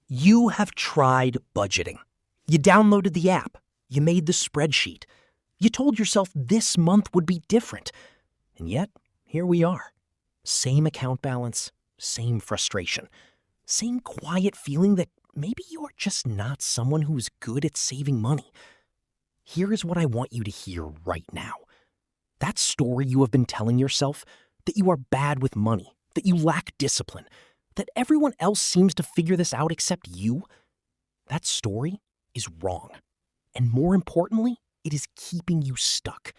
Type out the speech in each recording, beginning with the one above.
You have tried budgeting. You downloaded the app. You made the spreadsheet. You told yourself this month would be different. And yet, here we are. Same account balance, same frustration, same quiet feeling that maybe you are just not someone who's good at saving money. Here is what I want you to hear right now. That story you have been telling yourself, that you are bad with money, that you lack discipline, that everyone else seems to figure this out except you, that story is wrong. And more importantly, it is keeping you stuck.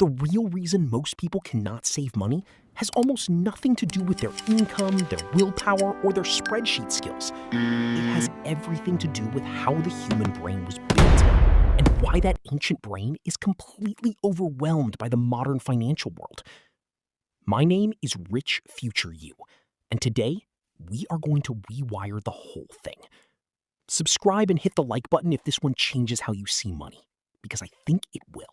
The real reason most people cannot save money has almost nothing to do with their income, their willpower, or their spreadsheet skills. It has everything to do with how the human brain was built and why that ancient brain is completely overwhelmed by the modern financial world. My name is Rich Future You, and today we are going to rewire the whole thing. Subscribe and hit the like button if this one changes how you see money, because I think it will.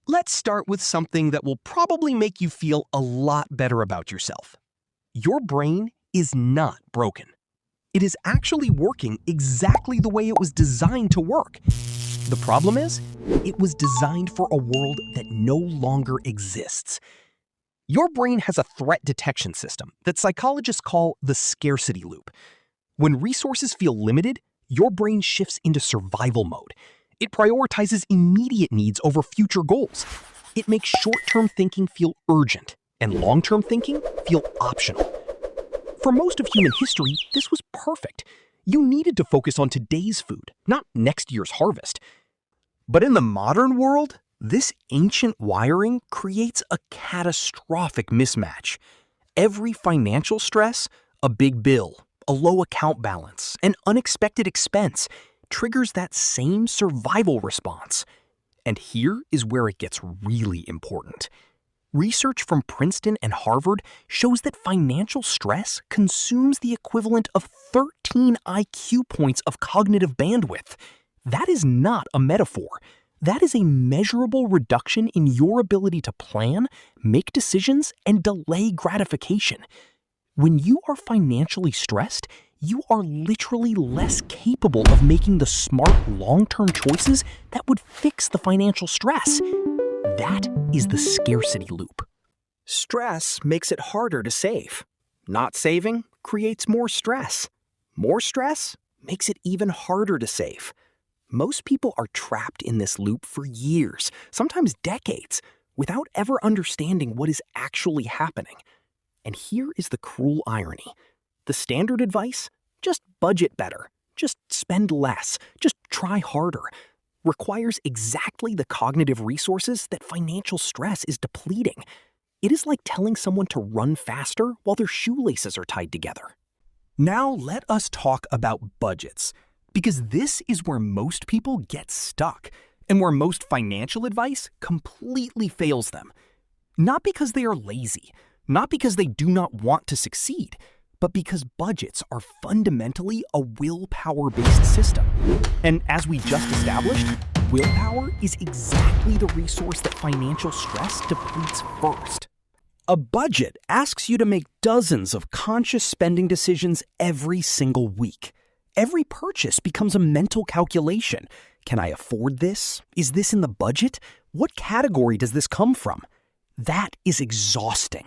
Let's start with something that will probably make you feel a lot better about yourself. Your brain is not broken. It is actually working exactly the way it was designed to work. The problem is, it was designed for a world that no longer exists. Your brain has a threat detection system that psychologists call the scarcity loop. When resources feel limited, your brain shifts into survival mode. It prioritizes immediate needs over future goals. It makes short-term thinking feel urgent and long-term thinking feel optional. For most of human history, this was perfect. You needed to focus on today's food, not next year's harvest. But in the modern world, this ancient wiring creates a catastrophic mismatch. Every financial stress, a big bill, a low account balance, an unexpected expense, triggers that same survival response. And here is where it gets really important. Research from Princeton and Harvard shows that financial stress consumes the equivalent of 13 IQ points of cognitive bandwidth. That is not a metaphor. That is a measurable reduction in your ability to plan, make decisions, and delay gratification. When you are financially stressed, you are literally less capable of making the smart long-term choices that would fix the financial stress. That is the scarcity loop. Stress makes it harder to save. Not saving creates more stress. More stress makes it even harder to save. Most people are trapped in this loop for years, sometimes decades, without ever understanding what is actually happening. And here is the cruel irony. The standard advice, just budget better, just spend less, just try harder, requires exactly the cognitive resources that financial stress is depleting. It is like telling someone to run faster while their shoelaces are tied together. Now let us talk about budgets, because this is where most people get stuck and where most financial advice completely fails them. Not because they are lazy, not because they do not want to succeed, but because budgets are fundamentally a willpower-based system. And as we just established, willpower is exactly the resource that financial stress depletes first. A budget asks you to make dozens of conscious spending decisions every single week. Every purchase becomes a mental calculation. Can I afford this? Is this in the budget? What category does this come from? That is exhausting.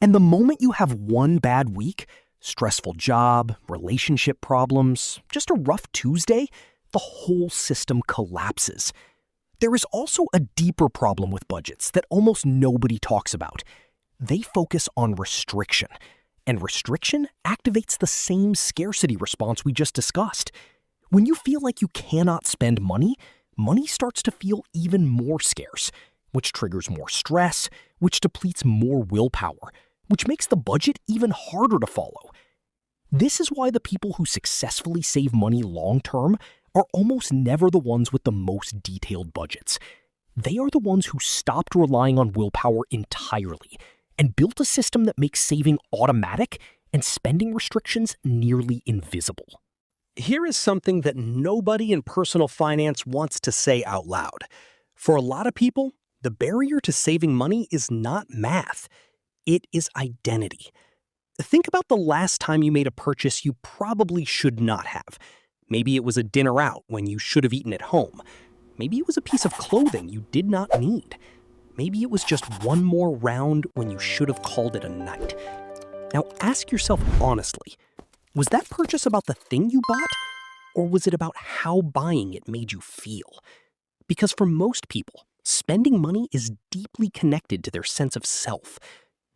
And the moment you have one bad week, stressful job, relationship problems, just a rough Tuesday, the whole system collapses. There is also a deeper problem with budgets that almost nobody talks about. They focus on restriction, and restriction activates the same scarcity response we just discussed. When you feel like you cannot spend money, money starts to feel even more scarce, which triggers more stress, which depletes more willpower, which makes the budget even harder to follow. This is why the people who successfully save money long-term are almost never the ones with the most detailed budgets. They are the ones who stopped relying on willpower entirely and built a system that makes saving automatic and spending restrictions nearly invisible. Here is something that nobody in personal finance wants to say out loud. For a lot of people, the barrier to saving money is not math. It is identity. Think about the last time you made a purchase you probably should not have. Maybe it was a dinner out when you should have eaten at home. Maybe it was a piece of clothing you did not need. Maybe it was just one more round when you should have called it a night. Now ask yourself honestly, was that purchase about the thing you bought? Or was it about how buying it made you feel? Because for most people, spending money is deeply connected to their sense of self,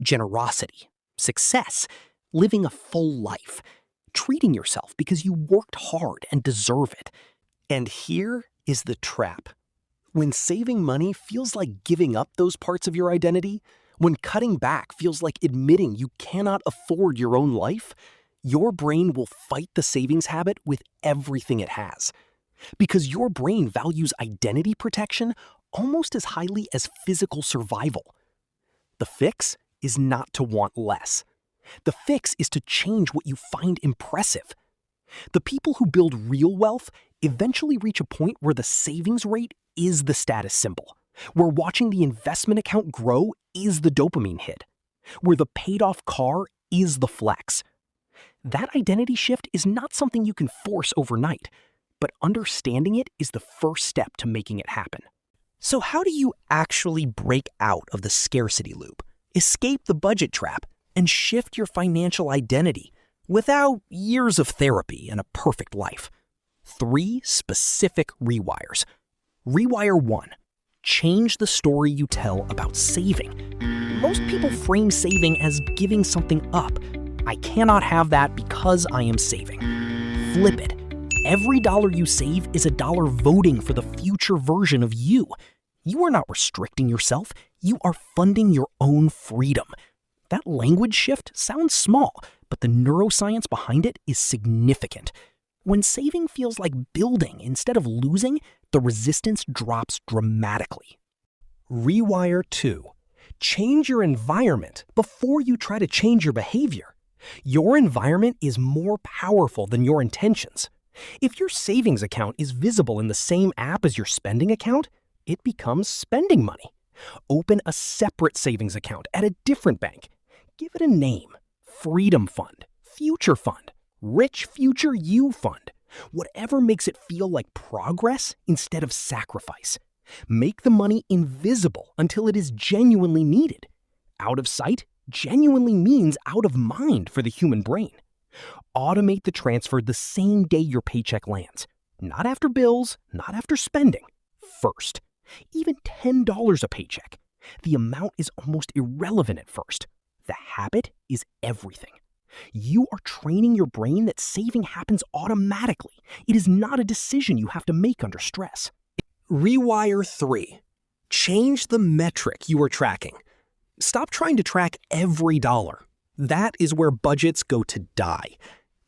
generosity, success, living a full life, treating yourself because you worked hard and deserve it. And here is the trap. When saving money feels like giving up those parts of your identity, when cutting back feels like admitting you cannot afford your own life, your brain will fight the savings habit with everything it has. Because your brain values identity protection almost as highly as physical survival. The fix is not to want less. The fix is to change what you find impressive. The people who build real wealth eventually reach a point where the savings rate is the status symbol, where watching the investment account grow is the dopamine hit, where the paid-off car is the flex. That identity shift is not something you can force overnight, but understanding it is the first step to making it happen. So how do you actually break out of the scarcity loop, escape the budget trap, and shift your financial identity without years of therapy and a perfect life? 3 specific rewires. Rewire 1. Change the story you tell about saving. Most people frame saving as giving something up. I cannot have that because I am saving. Flip it. Every dollar you save is a dollar voting for the future version of you. You are not restricting yourself. You are funding your own freedom. That language shift sounds small, but the neuroscience behind it is significant. When saving feels like building instead of losing, the resistance drops dramatically. Rewire 2. Change your environment before you try to change your behavior. Your environment is more powerful than your intentions. If your savings account is visible in the same app as your spending account, it becomes spending money. Open a separate savings account at a different bank. Give it a name: Freedom Fund, Future Fund, Rich Future You Fund. Whatever makes it feel like progress instead of sacrifice. Make the money invisible until it is genuinely needed. Out of sight genuinely means out of mind for the human brain. Automate the transfer the same day your paycheck lands. Not after bills, not after spending. First. Even $10 a paycheck. The amount is almost irrelevant at first. The habit is everything. You are training your brain that saving happens automatically. It is not a decision you have to make under stress. Rewire 3. Change the metric you are tracking. Stop trying to track every dollar. That is where budgets go to die.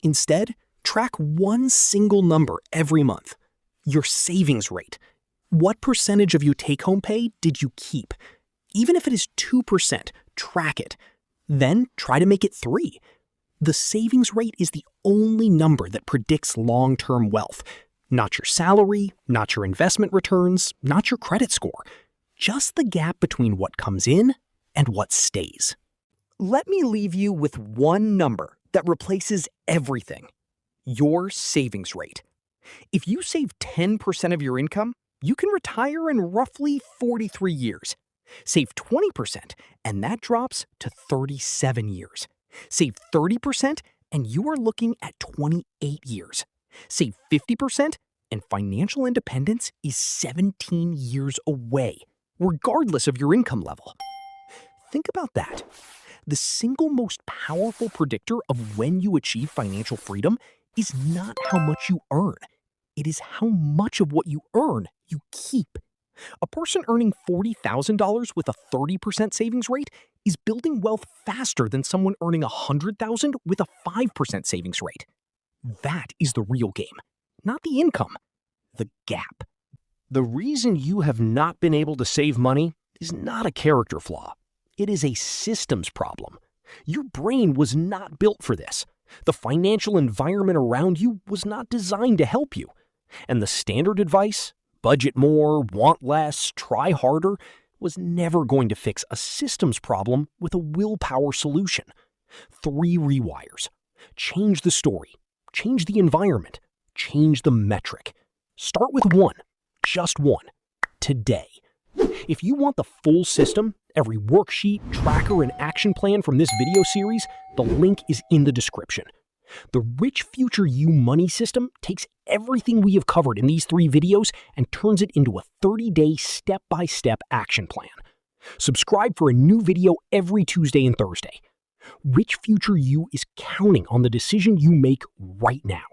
Instead, track one single number every month. Your savings rate. What percentage of your take-home pay did you keep? Even if it is 2%, track it. Then try to make it 3. The savings rate is the only number that predicts long-term wealth. Not your salary, not your investment returns, not your credit score. Just the gap between what comes in and what stays. Let me leave you with one number that replaces everything: your savings rate. If you save 10% of your income, you can retire in roughly 43 years. Save 20%, and that drops to 37 years. Save 30%, and you are looking at 28 years. Save 50%, and financial independence is 17 years away, regardless of your income level. Think about that. The single most powerful predictor of when you achieve financial freedom is not how much you earn. It is how much of what you earn you keep. A person earning $40,000 with a 30% savings rate is building wealth faster than someone earning $100,000 with a 5% savings rate. That is the real game, not the income, the gap. The reason you have not been able to save money is not a character flaw. It is a systems problem. Your brain was not built for this. The financial environment around you was not designed to help you. And the standard advice, budget more, want less, try harder, was never going to fix a systems problem with a willpower solution. 3 rewires. Change the story. Change the environment. Change the metric. Start with one. Just one. Today. If you want the full system, every worksheet, tracker, and action plan from this video series, the link is in the description. The Rich Future You money system takes everything we have covered in these 3 videos and turns it into a 30-day step-by-step action plan. Subscribe for a new video every Tuesday and Thursday. Rich Future You is counting on the decision you make right now.